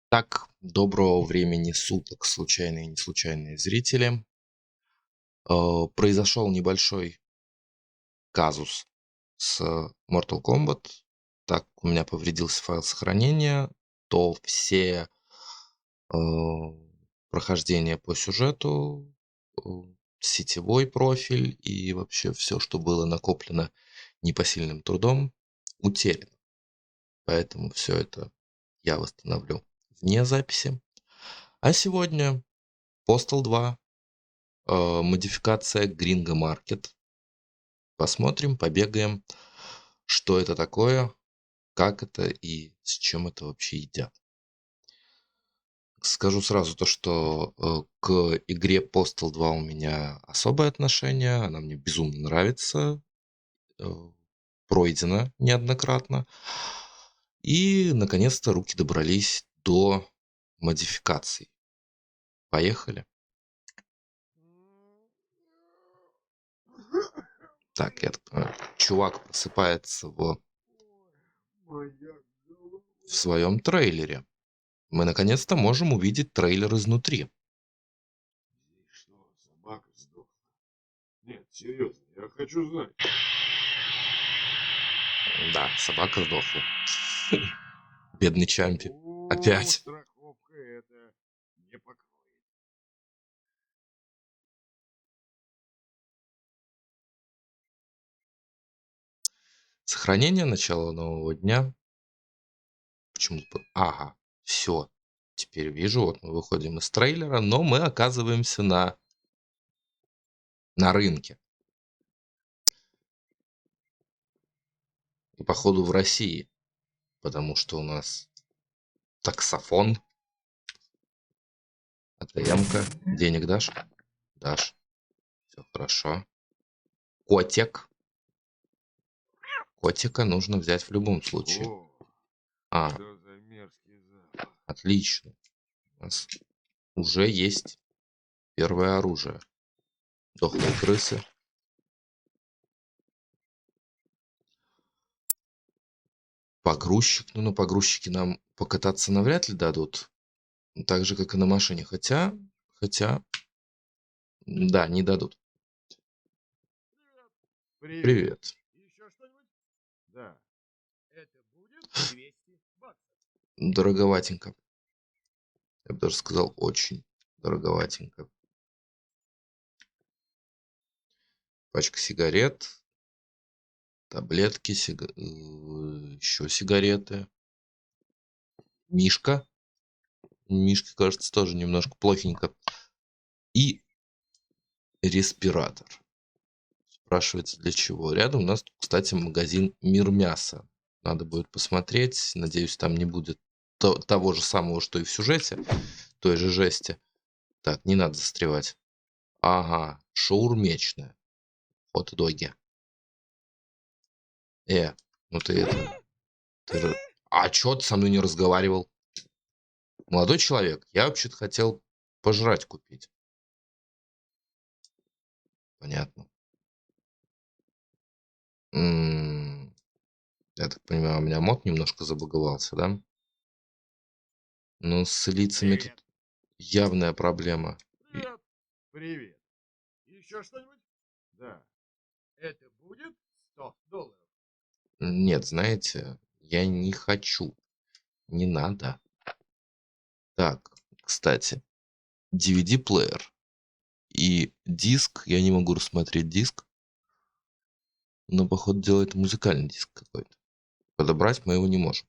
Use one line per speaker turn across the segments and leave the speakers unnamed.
Так, доброго времени суток, случайные и неслучайные зрители. Произошел небольшой казус с Mortal Kombat. Так у меня повредился файл сохранения, то все э, прохождения по сюжету, э, сетевой профиль и вообще все, что было накоплено непосильным трудом, утеряно. Поэтому все это я восстановлю вне записи. А сегодня Postal 2. Модификация Gringo Market. Посмотрим, побегаем, что это такое, как это и с чем это вообще едят. Скажу сразу то, что к игре Postal 2 у меня особое отношение, она мне безумно нравится, э, пройдена неоднократно. И, наконец-то, руки добрались до модификаций. Поехали. Так, я так понимаю, чувак просыпается в своем трейлере. Мы наконец-то можем увидеть трейлер изнутри.
Что, собака сдохла? Нет, серьезно, я хочу знать.
Да, собака сдохла. Бедный Чампи. Опять.
Страховка это не покроет.
Сохранение начала нового дня. Почему-то... Ага, все. Теперь вижу, вот мы выходим из трейлера, но мы оказываемся на рынке. И походу в России. Потому что у нас таксофон. АТМ-ка. Денег дашь? Дашь. Все хорошо. Котик. Котика нужно взять в любом случае.
О,
А,
что за мерзкий запах.
отлично. У нас уже есть первое оружие. Дохлые крысы. Погрузчик. Ну, на погрузчике нам покататься навряд ли дадут. Так же, как и на машине. Хотя, да, не дадут.
Привет.
Привет.
Еще что-нибудь? Да. Это будет 200 баксов.
Дороговатенько. Я бы даже сказал, очень дороговатенько. Пачка сигарет. Таблетки, еще сигареты. Мишка. Мишка, кажется, тоже немножко плохенько. И респиратор. Спрашивается, для чего. Рядом у нас, кстати, магазин Мир мяса. Надо будет посмотреть. Надеюсь, там не будет того же самого, что и в сюжете. Той же жести. Так, не надо застревать. Ага, шаурмечная. Хот-доги. Ну ты это... А чё ты со мной не разговаривал? Молодой человек, я вообще-то хотел пожрать купить. Понятно. Я так понимаю, у меня мод немножко забаговался, да? Ну, с лицами
Привет.
тут явная проблема.
Привет. Привет. Еще что-нибудь? Да. Это будет $100.
Нет, знаете, я не хочу. Не надо. Так, кстати, DVD-плеер и диск. Я не могу рассмотреть диск, но, походу, делает музыкальный диск какой-то. Подобрать мы его не можем.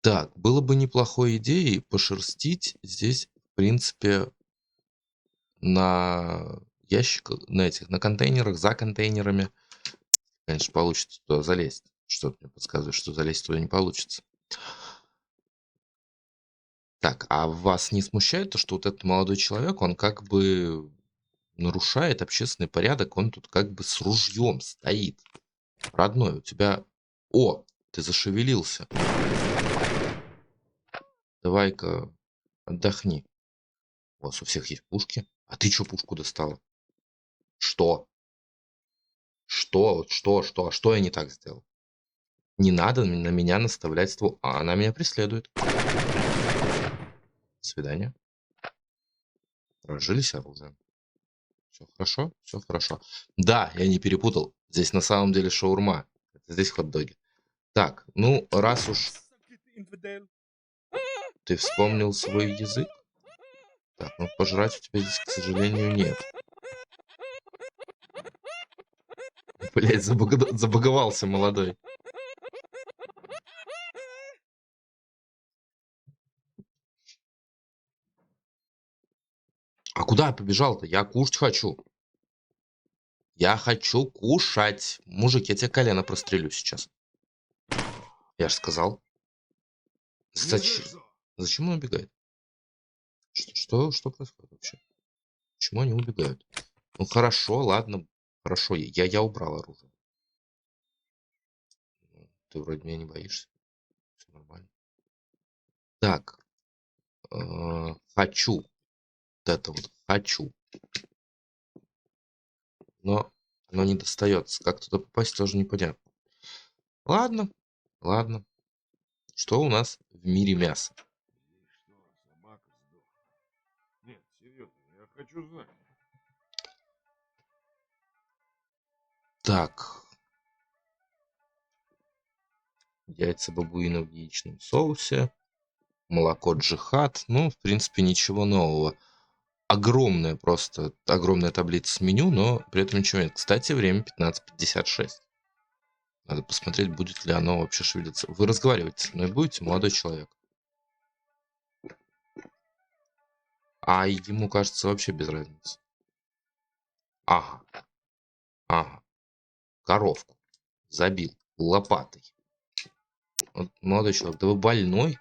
Так, было бы неплохой идеей пошерстить здесь, в принципе, на ящиках, на контейнерах, за контейнерами. Конечно, получится туда залезть. Что-то мне подсказывает, что залезть туда не получится. Так, а вас не смущает то, что вот этот молодой человек, он как бы нарушает общественный порядок, он тут как бы с ружьем стоит. Родной, у тебя... О, ты зашевелился. Давай-ка отдохни. У вас у всех есть пушки. А ты чё пушку достала? Что? Что? Что я не так сделал? Не надо на меня наставлять ствол. А она меня преследует. До свидания. Разжились оружием. Все хорошо? Все хорошо. Да, я не перепутал. Здесь на самом деле шаурма. Здесь хот-доги. Так, ну, раз уж ты вспомнил свой язык. Так, ну пожрать у тебя здесь, к сожалению, нет. Блять, забаговался молодой. А куда я побежал-то? Я кушать хочу. Я хочу кушать. Мужик, я тебе колено прострелю сейчас. Я же сказал. Зачем он убегает? Что происходит вообще? Почему они убегают? Ну хорошо, ладно. Хорошо, я убрал оружие. Ты вроде меня не боишься. Все нормально. Так. Хочу. Вот это вот. Хочу. Но оно не достается. Как туда попасть, тоже непонятно. Ладно. Ладно. Что у нас в мире мяса?
Что, собака сдохла? Нет, серьезно, я хочу знать.
Так. Яйца бабуина в яичном соусе. Молоко джихад. Ну, в принципе, ничего нового. Огромная таблица с меню, но при этом ничего нет. Кстати, время 15:56. Надо посмотреть, будет ли оно вообще шевелиться. Вы разговариваете со мной будете, молодой человек? А ему, кажется, вообще без разницы. Ага. Ага. Коровку. Забил. Лопатой. Вот, молодой человек, да вы больной?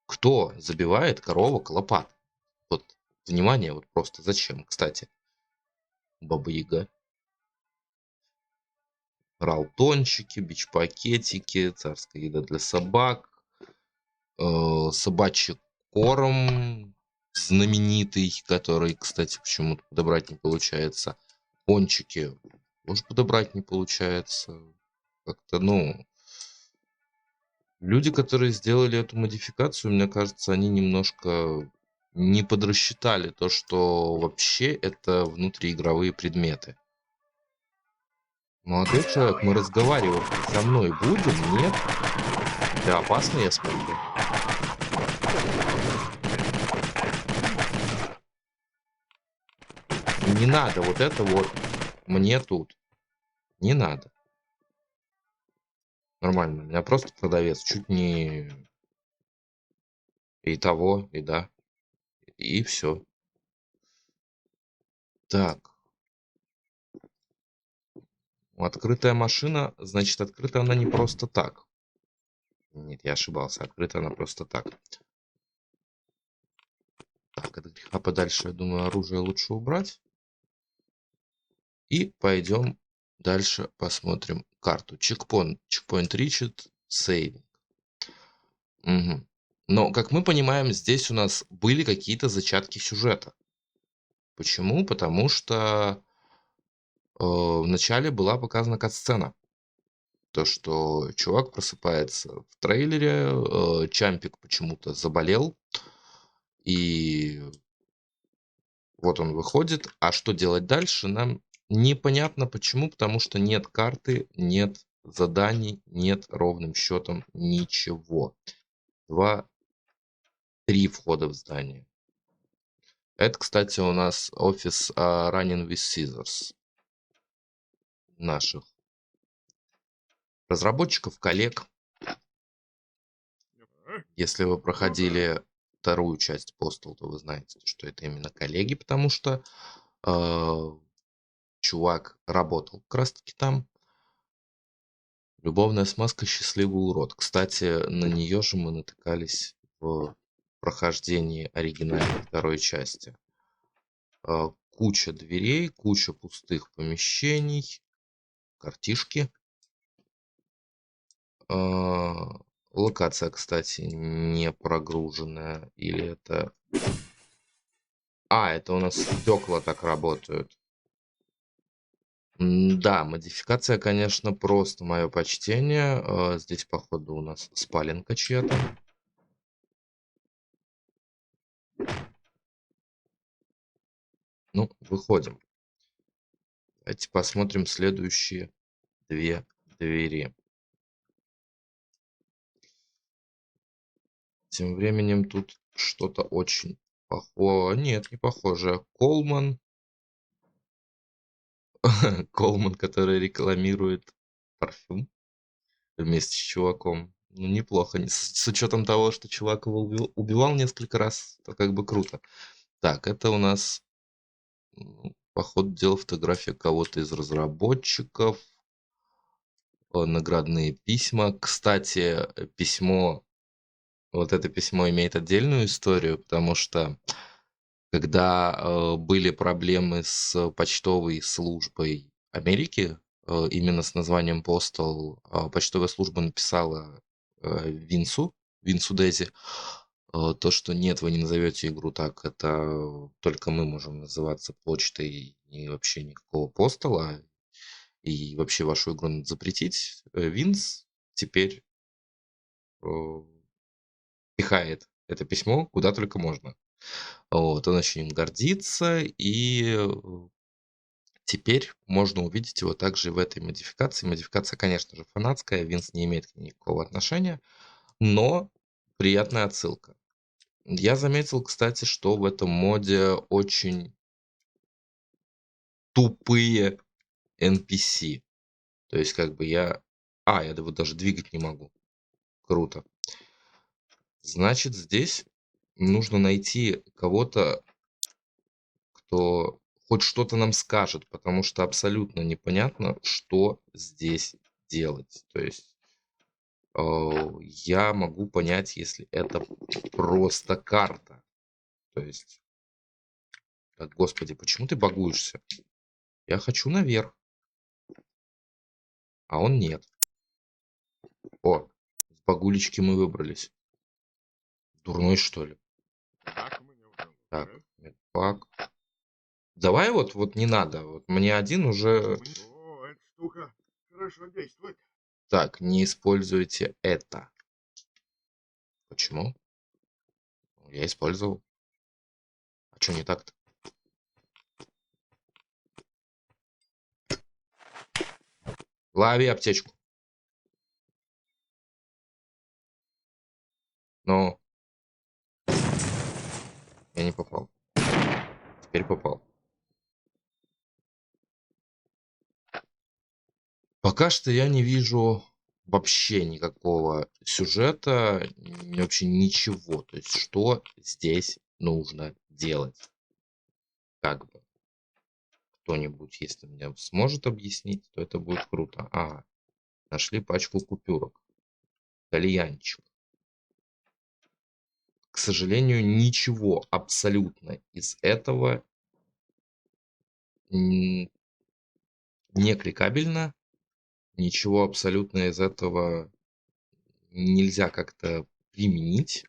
Кто забивает коровок лопатой? Вот, внимание, вот просто зачем, кстати? Баба-яга. Ралтончики, бич-пакетики, царская еда для собак, собачий корм знаменитый, который, кстати, почему-то подобрать не получается. Пончики тоже подобрать не получается. Как-то, ну... Люди, которые сделали эту модификацию, мне кажется, они немножко не подрасчитали то, что вообще это внутриигровые предметы. Молодой человек, мы разговаривать со мной будем? Нет? Да, опасно, я смотрю. Не надо вот это вот мне тут. Не надо. Нормально. У меня просто продавец. Чуть не... И того, и да. И все. Так. Открытая машина, значит, открыта она не просто так. Нет, я ошибался. Открыта она просто так. Так, от греха подальше, я думаю, оружие лучше убрать. И пойдем дальше посмотрим карту. Чекпоинт reached, сейвинг. Угу. Но, как мы понимаем, здесь у нас были какие-то зачатки сюжета. Почему? Потому что вначале была показана кат-сцена. То, что чувак просыпается в трейлере, Чампик почему-то заболел, и вот он выходит. А что делать дальше, нам непонятно почему, потому что нет карты, нет заданий, нет ровным счетом ничего. 2-3 входа в здание. Это, кстати, у нас офис Running with Scissors. Наших разработчиков, коллег. Если вы проходили вторую часть Postal, то вы знаете, что это именно коллеги, потому что чувак работал как раз таки там. Любовная смазка «Счастливый урод». Кстати, на нее же мы натыкались в прохождении оригинальной второй части. Куча дверей, куча пустых помещений, картишки. Локация, кстати, не прогруженная. Или это... это у нас стекла так работают. Да, модификация, конечно, просто мое почтение. Здесь, походу, у нас спаленка чья-то. Ну, выходим. Давайте посмотрим следующие две двери. Тем временем тут что-то очень похоже. Нет, не похоже. Колман. Колман, который рекламирует парфюм вместе с чуваком. Ну, неплохо. С учетом того, что чувак его убивал несколько раз, то как бы круто. Так, это у нас, по ходу дела, фотография кого-то из разработчиков. Наградные письма. Кстати, вот это письмо имеет отдельную историю, потому что когда были проблемы с почтовой службой Америки, именно с названием Postal, почтовая служба написала Винсу Дези, то, что нет, вы не назовете игру так, это только мы можем называться почтой, и вообще никакого постала, и вообще вашу игру надо запретить. Винс теперь пихает это письмо куда только можно. Вот, он очень им гордится, и теперь можно увидеть его также в этой модификации. Модификация, конечно же, фанатская, Винс не имеет к ней никакого отношения, но приятная отсылка. Я заметил, кстати, что в этом моде очень тупые NPC. То есть, как бы я его даже двигать не могу. Круто. Значит, здесь нужно найти кого-то, кто хоть что-то нам скажет, потому что абсолютно непонятно, что здесь делать. То есть я могу понять, если это просто карта. То есть, так, господи, почему ты багуешься? Я хочу наверх, а он нет. О, с багулечки мы выбрались. Дурной, что ли?
Как мне удалось,
Так,
а?
медпак. Давай вот не надо. Вот мне один уже...
О, эта штука хорошо действует.
Так, не используйте это. Почему? Я использовал. А что не так-то? Лови аптечку. Но я не попал. Теперь попал. Пока что я не вижу вообще никакого сюжета, вообще ничего. То есть, что здесь нужно делать? Как бы кто-нибудь, если мне сможет объяснить, то это будет круто. Ага, нашли пачку купюрок. Кальянчик. К сожалению, ничего абсолютно из этого не кликабельно. Ничего абсолютно из этого нельзя как-то применить,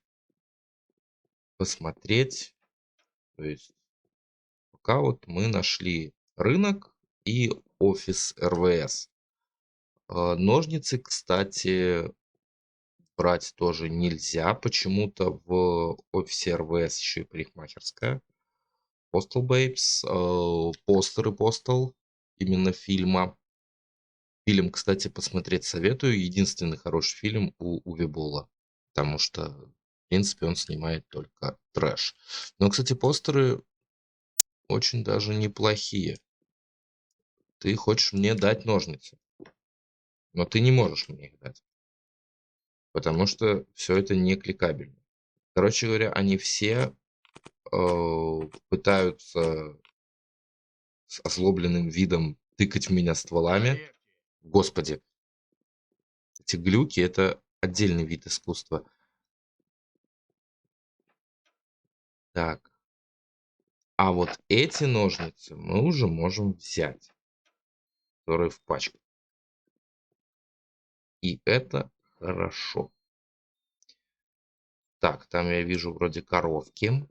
посмотреть. То есть пока вот мы нашли рынок и офис РВС. Ножницы, кстати, брать тоже нельзя. Почему-то в офисе РВС еще и парикмахерская. Postal Babes, постеры Postal, именно фильма. Фильм, кстати, посмотреть советую. Единственный хороший фильм у Уви Болла. Потому что, в принципе, он снимает только трэш. Но, кстати, постеры очень даже неплохие. Ты хочешь мне дать ножницы, но ты не можешь мне их дать. Потому что все это не кликабельно. Короче говоря, они все пытаются с озлобленным видом тыкать в меня стволами.
Проверьте.
Господи, эти глюки — это отдельный вид искусства. Так. А вот эти ножницы мы уже можем взять, которые в пачке. И это хорошо. Так, там я вижу вроде коровки.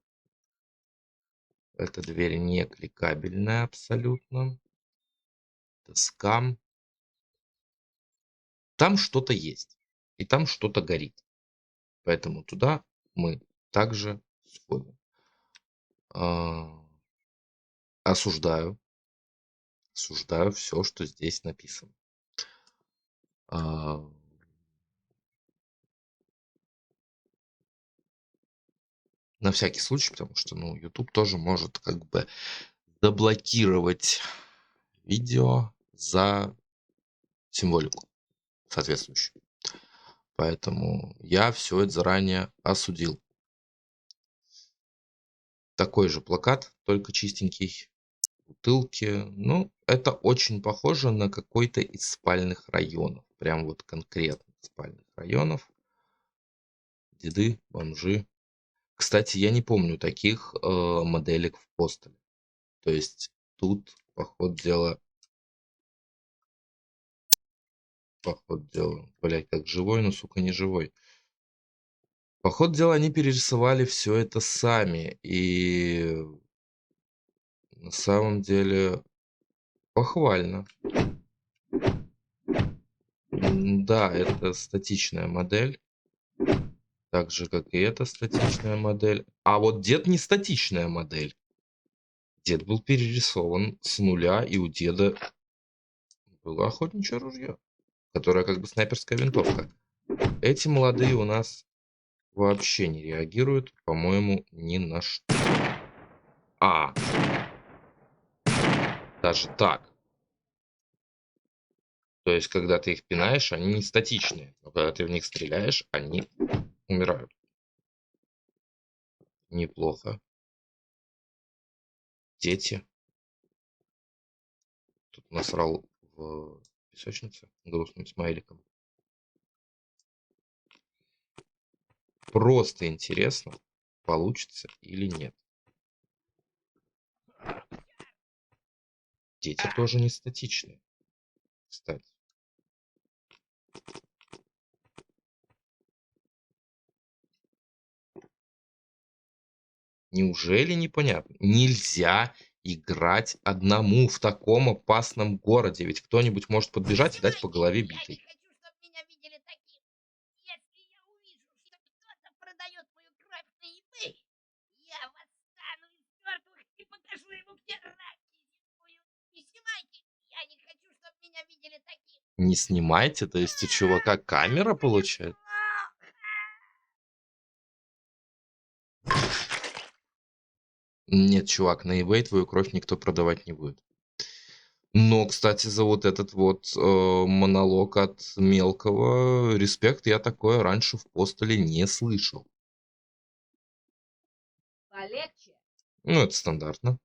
Эта дверь не кликабельная абсолютно. это скам. Там что-то есть. И там что-то горит. Поэтому туда мы также сходим. Осуждаю. Осуждаю все, что здесь написано. На всякий случай, потому что, ну, YouTube тоже может как бы заблокировать видео за символику соответствующую. Поэтому я все это заранее осудил. Такой же плакат, только чистенький. Бутылки. Ну, это очень похоже на какой-то из спальных районов. Прям вот конкретно спальных районов. Деды, бомжи. Кстати, я не помню таких моделек в Постеле. То есть тут, по ходу дела, блядь, как живой, но, сука, не живой. По ходу дела они перерисовали все это сами. И на самом деле похвально. Да, это статичная модель. Так же, как и эта статичная модель. А вот дед не статичная модель. Дед был перерисован с нуля, и у деда было охотничье ружье, которое как бы снайперская винтовка. Эти молодые у нас вообще не реагируют, по-моему, ни на что. Даже так. То есть, когда ты их пинаешь, они не статичные. Но когда ты в них стреляешь, они умирают. Неплохо. Дети. Тут насрал в песочнице грустным смайликом. Просто интересно, получится или нет. Дети тоже не статичные, кстати. Неужели непонятно? Нельзя играть одному в таком опасном городе. Ведь кто-нибудь может подбежать и дать по голове битой. Не снимайте, то есть у чувака камера получает? Нет, чувак, на eBay твою кровь никто продавать не будет. Но, кстати, за вот этот вот монолог от Мелкого, респект, я такое раньше в Постеле не слышал.
Полегче.
Ну, это стандартно.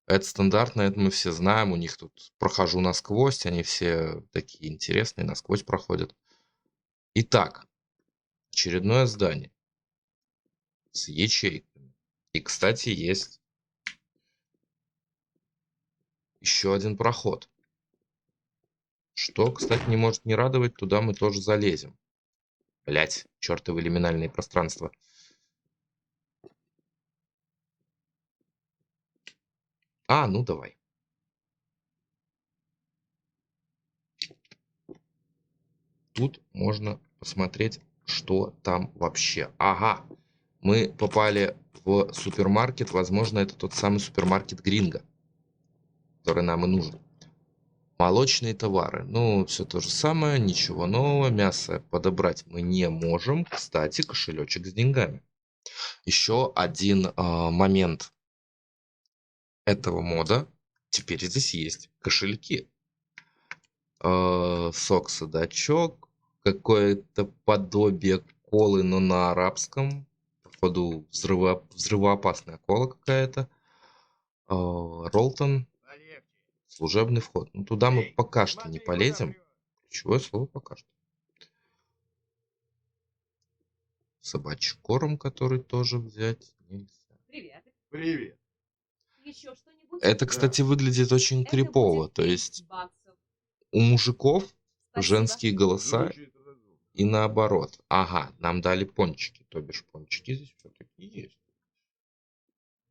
Это стандартно, это мы все знаем. У них тут прохожу насквозь, они все такие интересные, насквозь проходят. Итак, очередное здание с ячейками. И, кстати, есть еще один проход. Что, кстати, не может не радовать, туда мы тоже залезем. Блять, чертовы лиминальные пространства. Ну давай. Тут можно посмотреть, что там вообще. Ага, мы попали в супермаркет. Возможно, это тот самый супермаркет Гринго, который нам и нужен. Молочные товары. Ну, все то же самое, ничего нового. Мясо подобрать мы не можем. Кстати, кошелечек с деньгами. Еще один момент этого мода. Теперь здесь есть кошельки. Сок-садачок. Какое-то подобие колы, но на арабском. Походу, взрывоопасная кола какая-то. Ролтон. Служебный вход. Ну, туда мы пока что не полезем. Ключевое слово пока что. Собачий корм, который тоже взять нельзя.
Привет.
Привет.
Еще что-нибудь?
Это, кстати, выглядит очень
Это
крипово.
будет
То
30
есть
баксов.
у мужиков
Спасибо.
женские голоса
Звучит разумно.
и наоборот. Ага, нам дали пончики. То бишь пончики здесь все-таки есть.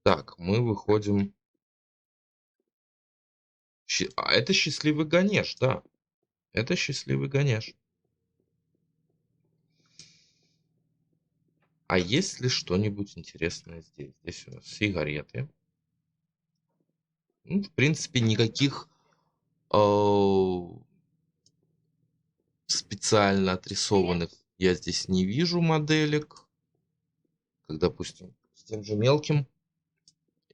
Так, мы выходим. А это счастливый Ганеш, да. Это счастливый Ганеш. А есть ли что-нибудь интересное здесь? Здесь у нас сигареты. Ну, в принципе, никаких специально отрисованных я здесь не вижу моделек. Как, допустим, с тем же мелким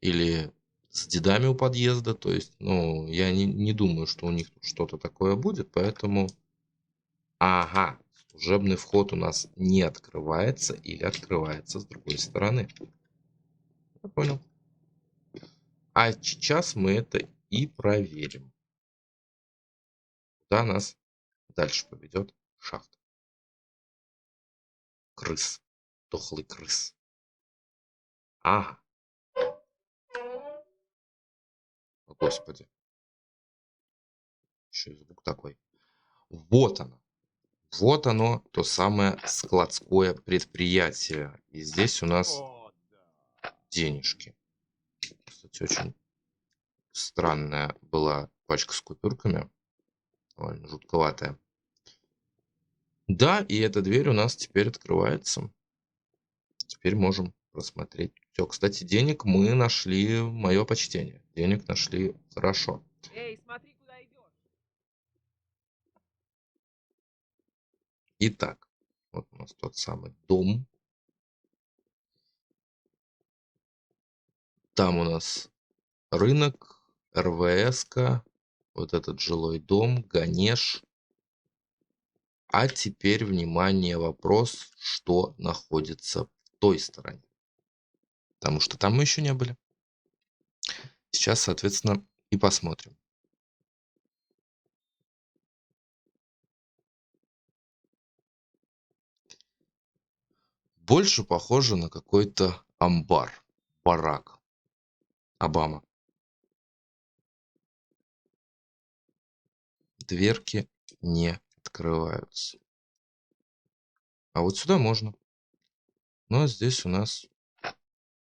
или с дедами у подъезда. То есть, ну, я не думаю, что у них тут что-то такое будет, поэтому... Ага, служебный вход у нас не открывается или открывается с другой стороны. Я понял. А сейчас мы это и проверим. Куда нас дальше поведет шахта. Крыс. Дохлый крыс. Ага. О, Господи. Еще и звук такой. Вот оно. Вот оно, то самое складское предприятие. И здесь у нас
О, да.
денежки. Кстати, очень странная была пачка с купюрками. Довольно жутковатая. Да, и эта дверь у нас теперь открывается. Теперь можем просмотреть все. Кстати, денег мы нашли, мое почтение. Денег нашли хорошо.
Эй, смотри, куда идешь.
Итак, вот у нас тот самый дом. Там у нас рынок, РВС-ка, вот этот жилой дом, Ганеш. А теперь, внимание, вопрос, что находится в той стороне. Потому что там мы еще не были. Сейчас, соответственно, и посмотрим. Больше похоже на какой-то амбар, барак. Обама. Дверки не открываются. А вот сюда можно. Но здесь у нас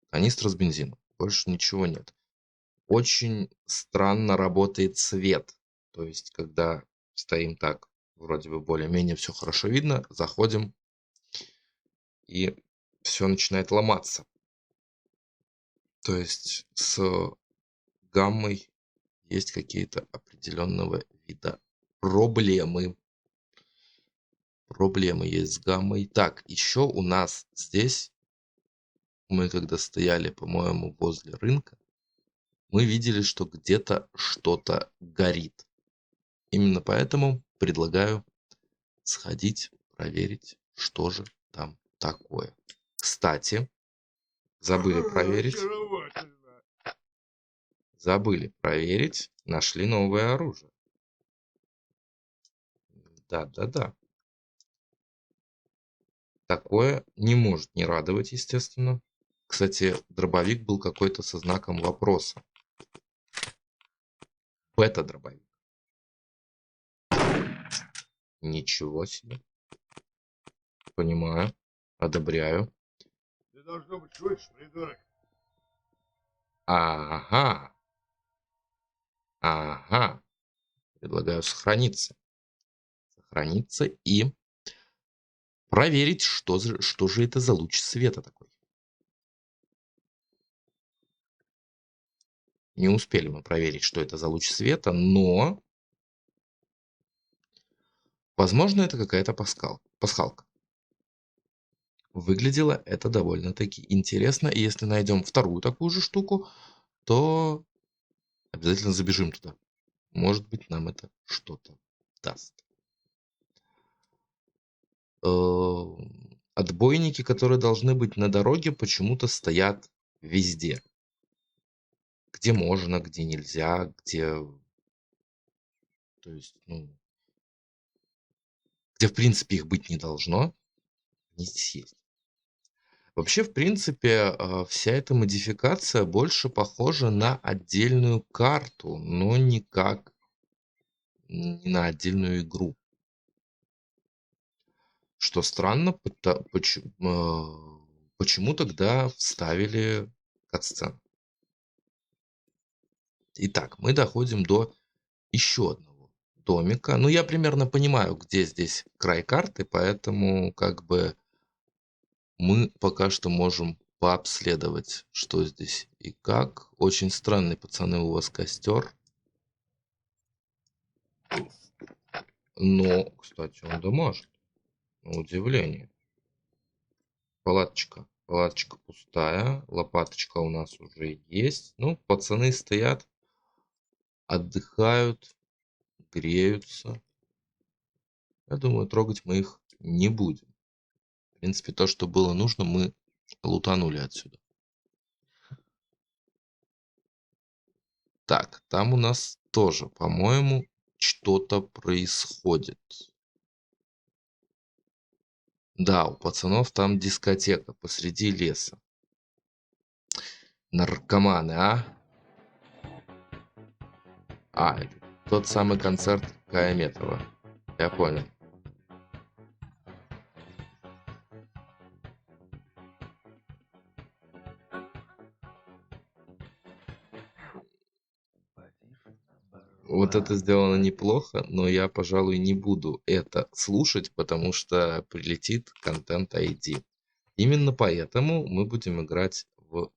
канистра с бензином. Больше ничего нет. Очень странно работает свет. То есть, когда стоим так, вроде бы более-менее все хорошо видно, заходим, и все начинает ломаться. То есть, с гаммой есть какие-то определенного вида проблемы. Проблемы есть с гаммой. Так, еще у нас здесь, мы когда стояли, по-моему, возле рынка, мы видели, что где-то что-то горит. Именно поэтому предлагаю сходить, проверить, что же там такое. Кстати, забыли проверить.
Очаровательно.
Забыли проверить. Нашли новое оружие. Да. Такое не может не радовать, естественно. Кстати, дробовик был какой-то со знаком вопроса. Бета-дробовик. Ничего себе. Понимаю. Одобряю.
Ты должно быть шутишь, придурок.
Ага. Предлагаю сохраниться. Сохраниться и проверить, что же это за луч света такой. Не успели мы проверить, что это за луч света, но... Возможно, это какая-то пасхалка. Выглядело это довольно-таки интересно. И если найдем вторую такую же штуку, то обязательно забежим туда. Может быть, нам это что-то даст. Отбойники, которые должны быть на дороге, почему-то стоят везде. Где можно, где нельзя, где... То есть, где, в принципе, их быть не должно, они здесь есть. Вообще, в принципе, вся эта модификация больше похожа на отдельную карту, но никак не на отдельную игру. Что странно, почему тогда вставили катсцену. Итак, мы доходим до еще одного домика. Ну, я примерно понимаю, где здесь край карты, поэтому как бы мы пока что можем пообследовать, что здесь и как. Очень странный, пацаны, у вас костер. Но, кстати, он дамажит. На удивление. Палаточка. Палаточка пустая. Лопаточка у нас уже есть. Ну, пацаны стоят, отдыхают, греются. Я думаю, трогать мы их не будем. В принципе, то, что было нужно, мы лутанули отсюда. Так, там у нас тоже, по-моему, что-то происходит. Да, у пацанов там дискотека посреди леса. Наркоманы, а? А, это тот самый концерт Кая Метова. Я понял. Вот это сделано неплохо, но я, пожалуй, не буду это слушать, потому что прилетит контент ID. Именно поэтому мы будем играть в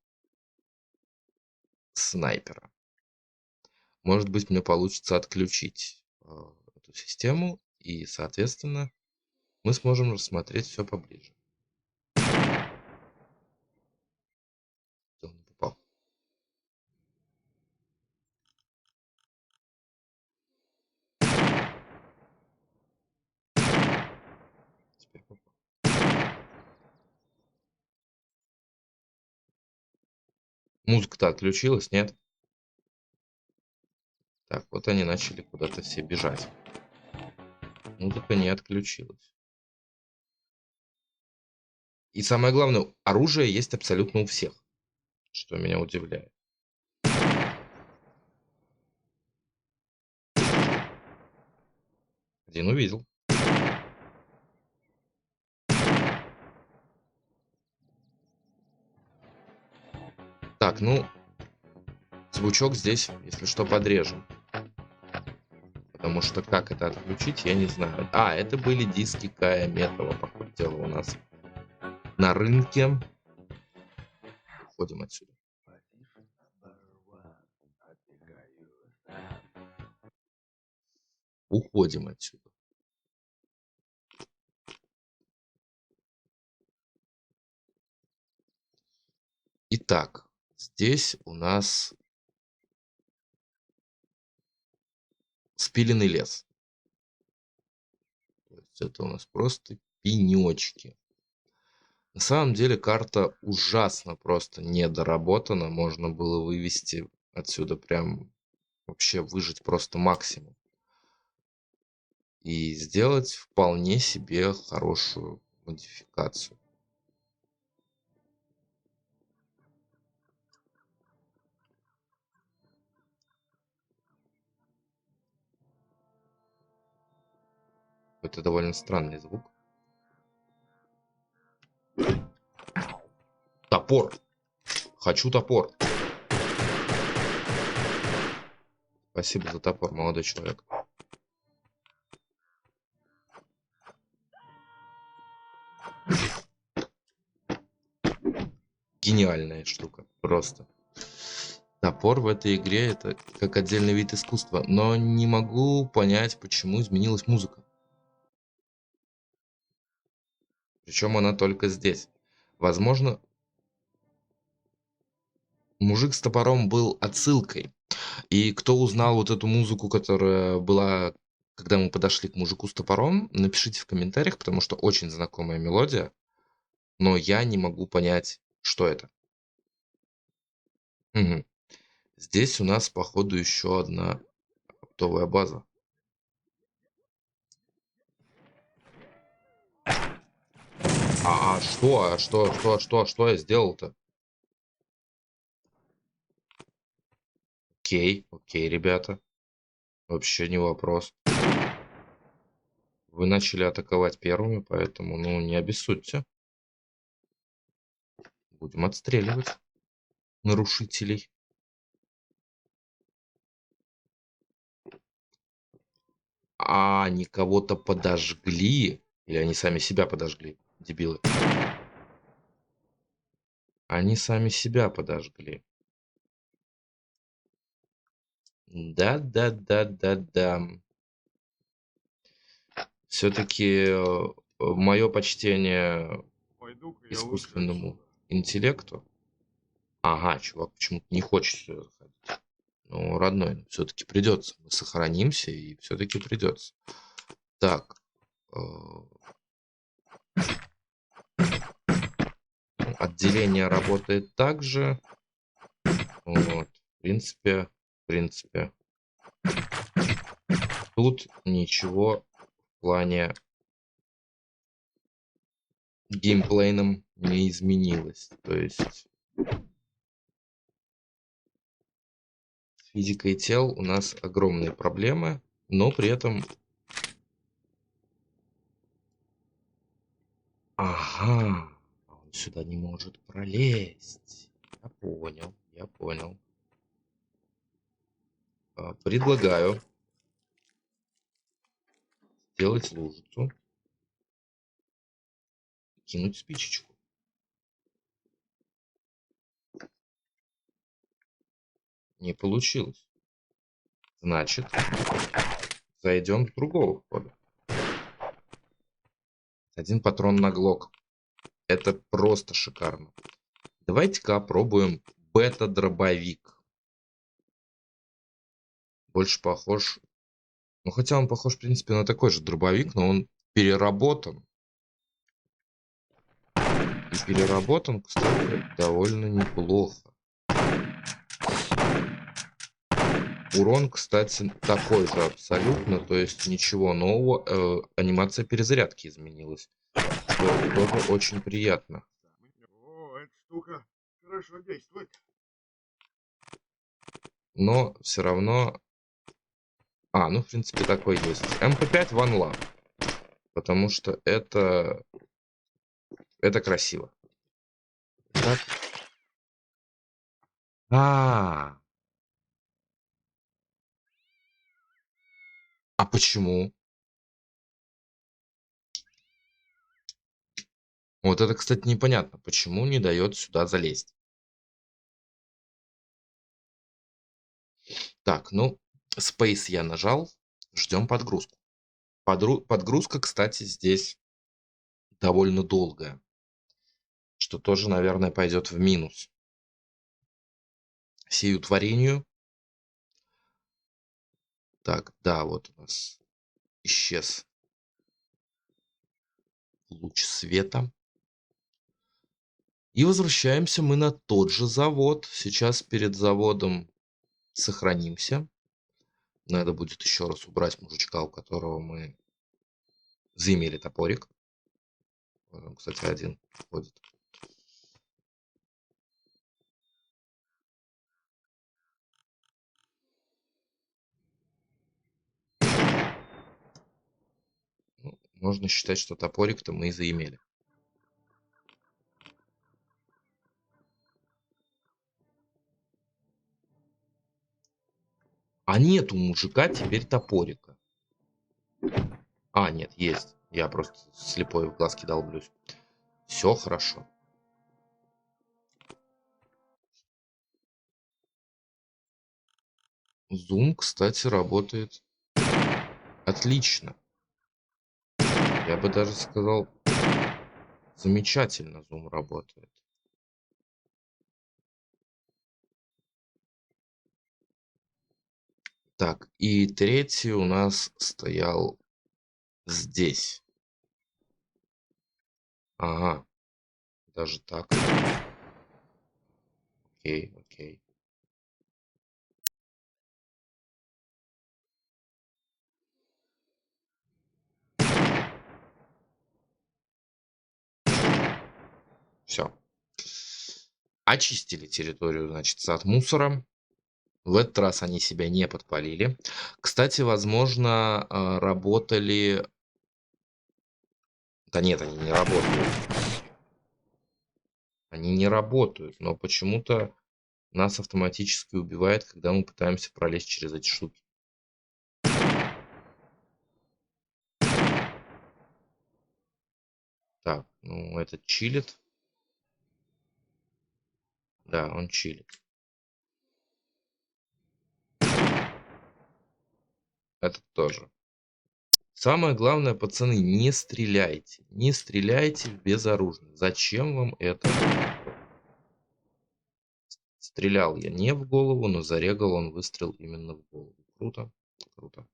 снайпера. Может быть, мне получится отключить эту систему, и, соответственно, мы сможем рассмотреть все поближе. Он не попал. Теперь попал. Музыка-то отключилась, нет? Так, вот они начали куда-то все бежать. Музыка не отключилась. И самое главное, оружие есть абсолютно у всех, что меня удивляет. Один увидел. Так, ну, звучок здесь, если что, подрежем. Потому что как это отключить, я не знаю. А, это были диски Кая Метова, по ходу дела, у нас на рынке. Уходим отсюда. Уходим отсюда. Итак, здесь у нас спиленный лес. То есть это у нас просто пенечки. На самом деле карта ужасно просто недоработана. Можно было вывести отсюда прям вообще выжить просто максимум. И сделать вполне себе хорошую модификацию. Это довольно странный звук. Топор. Хочу топор. Спасибо за топор, молодой человек. Гениальная штука. Просто. Топор в этой игре это как отдельный вид искусства. Но не могу понять, почему изменилась музыка. Причем она только здесь. Возможно, мужик с топором был отсылкой. И кто узнал вот эту музыку, которая была, когда мы подошли к мужику с топором, напишите в комментариях, потому что очень знакомая мелодия, но я не могу понять, что это. Мгм. Здесь у нас, походу, еще одна оптовая база. Что я сделал-то? Окей, ребята. Вообще не вопрос. Вы начали атаковать первыми, поэтому, ну, не обессудьте. Будем отстреливать нарушителей. они кого-то подожгли. Или они сами себя подожгли, дебилы. Они сами себя подожгли. Да. Все-таки мое почтение
Пойду-ка я лучше
искусственному
отсюда.
интеллекту. Ага, чувак почему-то не хочет сюда заходить. Ну, родной, все-таки придется. Мы сохранимся, и все-таки придется. Так. Отделение работает также. Вот. В принципе. Тут ничего в плане геймплейном не изменилось. То есть с физикой тел у нас огромные проблемы, но при этом... Ага, он сюда не может пролезть. Я понял. Предлагаю сделать лужицу, кинуть спичечку. Не получилось. Значит, зайдем с другого входа. Один патрон на глок. Это просто шикарно. Давайте-ка опробуем бета-дробовик. Больше похож... Ну, хотя он похож, в принципе, на такой же дробовик, но он переработан. И переработан, кстати, довольно неплохо. Урон, кстати, такой же абсолютно, то есть ничего нового. Анимация перезарядки изменилась, что тоже очень приятно.
О, эта штука хорошо действует.
Но все равно... ну, в принципе, такой есть. МП5 One Love. Потому что это красиво. Так. А почему? Вот это, кстати, непонятно. Почему не дает сюда залезть? Так, ну, Space я нажал. Ждем подгрузку. Подгрузка, кстати, здесь довольно долгая. Что тоже, наверное, пойдет в минус. Сию творению. Так, да, вот у нас исчез луч света. И возвращаемся мы на тот же завод. Сейчас перед заводом сохранимся. Надо будет еще раз убрать мужичка, у которого мы заимели топорик. Он, кстати, один ходит. Ну, можно считать, что топорик-то мы и заимели. А нет у мужика теперь топорика. Нет, есть. Я просто слепой в глазки долблюсь. Все хорошо. Зум, кстати, работает отлично. Я бы даже сказал, замечательно зум работает. Так, и третий у нас стоял здесь. Ага, даже так. Окей. Все. Очистили территорию, значит, от мусора. В этот раз они себя не подпалили. Кстати, возможно, работали... Да нет, они не работают. Они не работают, но почему-то нас автоматически убивает, когда мы пытаемся пролезть через эти штуки. Так, ну этот чилит. Да, он чилит. Этот тоже. Самое главное, пацаны, не стреляйте. Не стреляйте в безоружных. Зачем вам это? Стрелял я не в голову, но зарегал он выстрел именно в голову. Круто, круто.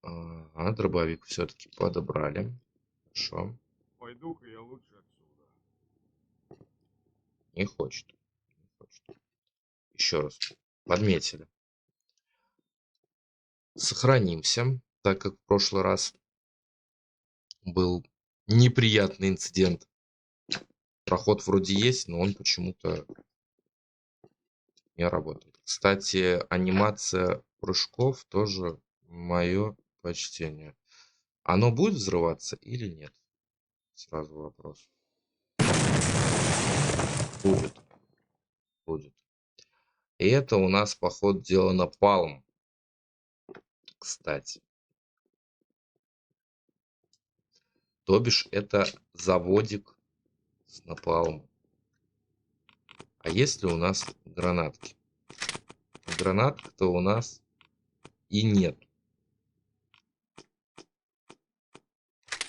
Ага, дробовик все-таки подобрали. Хорошо.
Пойду-ка я лучше отсюда.
Не хочет. Не хочет. Еще раз. Подметили. Сохранимся, так как в прошлый раз был неприятный инцидент. Проход вроде есть, но он почему-то не работает. Кстати, анимация прыжков тоже мое почтение. Оно будет взрываться или нет? Сразу вопрос. Будет. Будет. И это у нас, поход дела, напалм. Кстати. То бишь, это заводик с напалмом. А если у нас гранатки? Гранаток-то у нас и нет.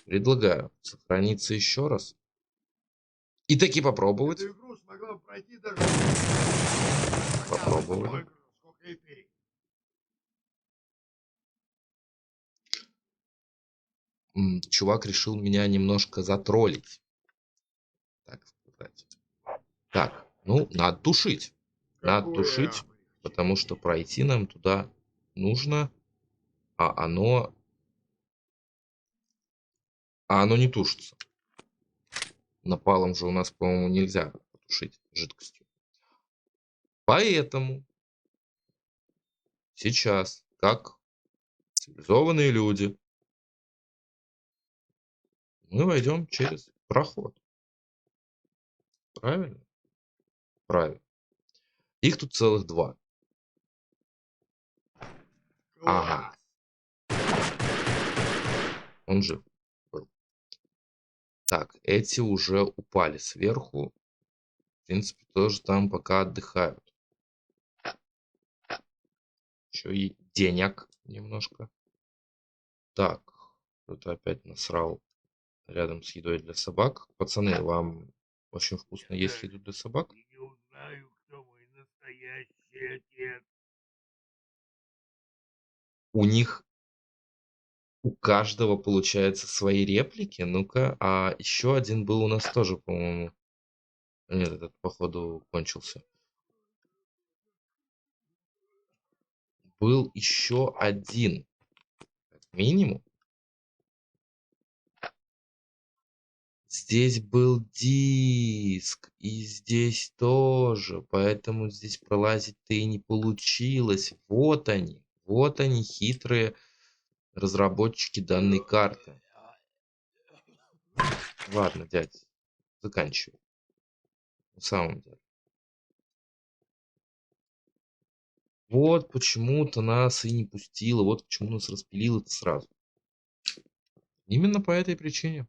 Предлагаю сохраниться еще раз. И таки попробовать.
Эту игру смогла пройти даже...
Попробовали.
Сколько и ты.
Чувак решил меня немножко затроллить. Так сказать. Так, ну, надо тушить. Надо тушить, потому что пройти нам туда нужно, а оно не тушится. Напалом же у нас, по-моему, нельзя потушить жидкостью. Поэтому сейчас, как цивилизованные люди, мы войдем через проход. Правильно? Правильно. Их тут целых два. Ага. Он жив был. Так, эти уже упали сверху. В принципе, тоже там пока отдыхают. Еще и денег немножко. Так, кто-то опять насрал рядом с едой для собак. Пацаны, вам очень вкусно есть еду для собак?
И не узнаю, кто мой настоящий отец.
У них у каждого получается свои реплики. Ну-ка, а еще один был у нас тоже, по-моему. Нет, этот походу кончился. Был еще один, как минимум. Здесь был диск, и здесь тоже, поэтому здесь пролазить-то и не получилось. Вот они, хитрые разработчики данной карты. Ладно, дядь, заканчивай. На самом деле. Вот почему-то нас и не пустило, вот почему нас распилило-то сразу. Именно по этой причине.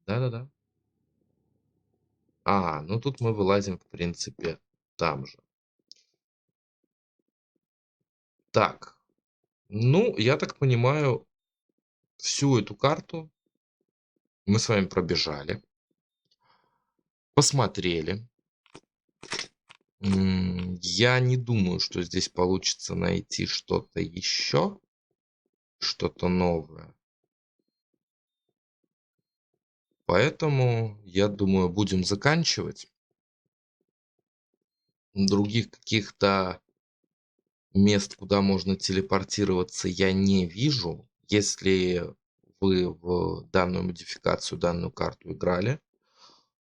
Да-да-да. Ну тут мы вылазим, в принципе, там же. Так. Ну, я так понимаю, всю эту карту мы с вами пробежали. Посмотрели. Я не думаю, что здесь получится найти что-то еще. Что-то новое. Поэтому, я думаю, будем заканчивать. Других каких-то мест, куда можно телепортироваться, я не вижу. Если вы в данную модификацию, данную карту играли,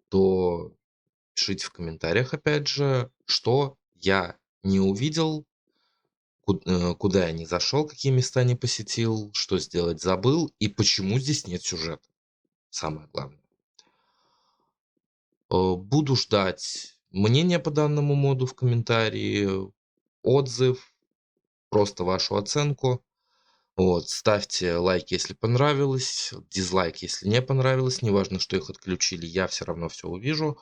то пишите в комментариях, опять же, что я не увидел, куда я не зашел, какие места не посетил, что сделать забыл и почему здесь нет сюжета. Самое главное. Буду ждать мнения по данному моду в комментарии, отзыв, просто вашу оценку. Вот, ставьте лайк, если понравилось, дизлайк, если не понравилось. Неважно, что их отключили, я все равно все увижу.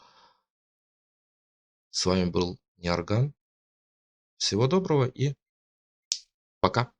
С вами был Ниарган. Всего доброго и пока.